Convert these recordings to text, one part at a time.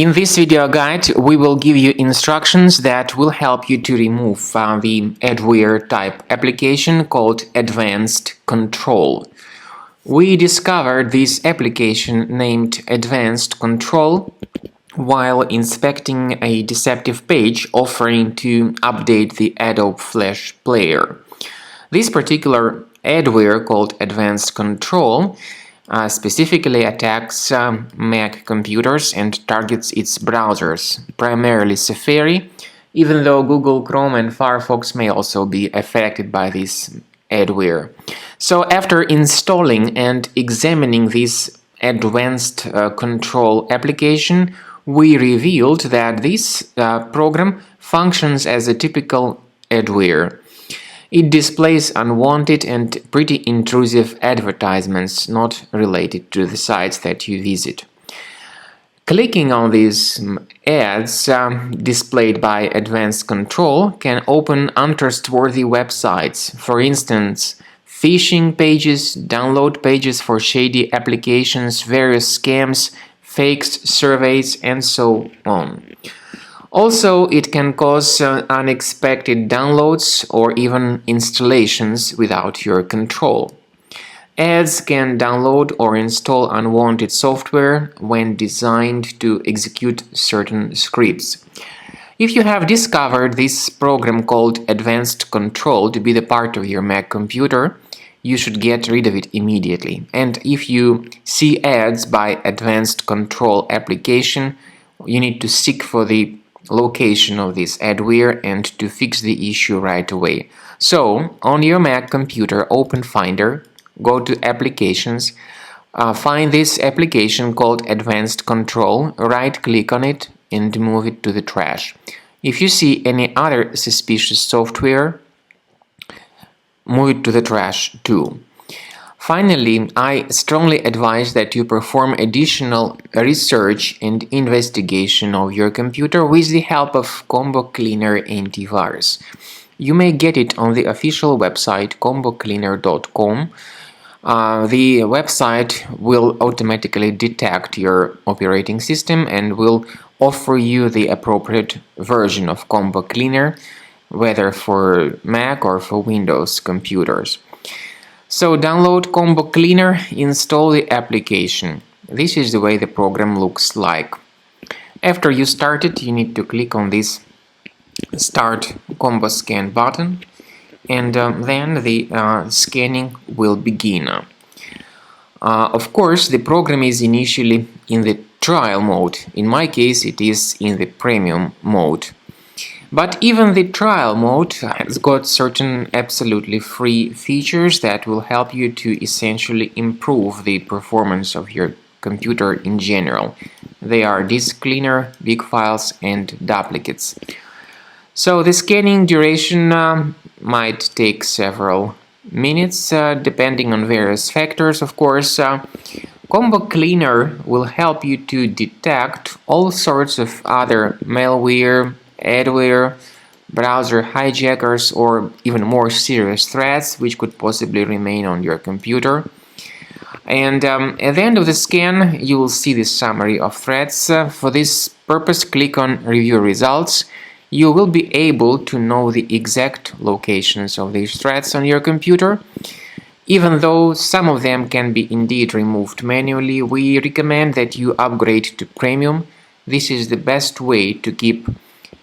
In this video guide, we will give you instructions that will help you to remove the adware type application called AdvancedControl. We discovered this application named AdvancedControl while inspecting a deceptive page offering to update the Adobe Flash player. This particular adware called AdvancedControl specifically attacks Mac computers and targets its browsers, primarily Safari, even though Google Chrome and Firefox may also be affected by this adware. So after installing and examining this AdvancedControl application, we revealed that this program functions as a typical adware. It displays unwanted and pretty intrusive advertisements not related to the sites that you visit. Clicking on these ads displayed by AdvancedControl can open untrustworthy websites, for instance, phishing pages, download pages for shady applications, various scams, fakes, surveys, and so on. Also, it can cause unexpected downloads or even installations without your control. Ads can download or install unwanted software when designed to execute certain scripts. If you have discovered this program called AdvancedControl to be the part of your Mac computer, you should get rid of it immediately. And if you see ads by AdvancedControl application, you need to seek for the location of this adware and to fix the issue right away. So, on your Mac computer, open Finder, go to Applications, find this application called AdvancedControl, right-click on it and move it to the trash. If you see any other suspicious software, move it to the trash too. Finally, I strongly advise that you perform additional research and investigation of your computer with the help of Combo Cleaner Antivirus. You may get it on the official website combocleaner.com. The website will automatically detect your operating system and will offer you the appropriate version of Combo Cleaner, whether for Mac or for Windows computers. So download Combo Cleaner, install the application. This is the way the program looks like. After you start it, you need to click on this Start Combo Scan button, and then the scanning will begin. Of course, the program is initially in the trial mode. In my case, it is in the premium mode. But even the trial mode has got certain absolutely free features that will help you to essentially improve the performance of your computer in general. They are disk cleaner, big files, and duplicates. So the scanning duration might take several minutes, depending on various factors, of course. Combo Cleaner will help you to detect all sorts of other malware, adware, browser hijackers, or even more serious threats which could possibly remain on your computer. And at the end of the scan, you will see the summary of threats. For this purpose, click on Review Results. You will be able to know the exact locations of these threats on your computer. Even though some of them can be indeed removed manually, we recommend that you upgrade to Premium. This is the best way to keep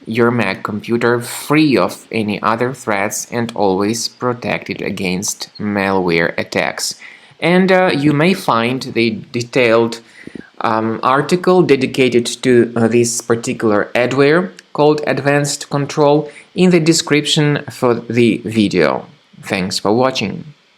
your Mac computer free of any other threats and always protected against malware attacks. And you may find the detailed article dedicated to this particular adware called AdvancedControl in the description for the video. Thanks for watching.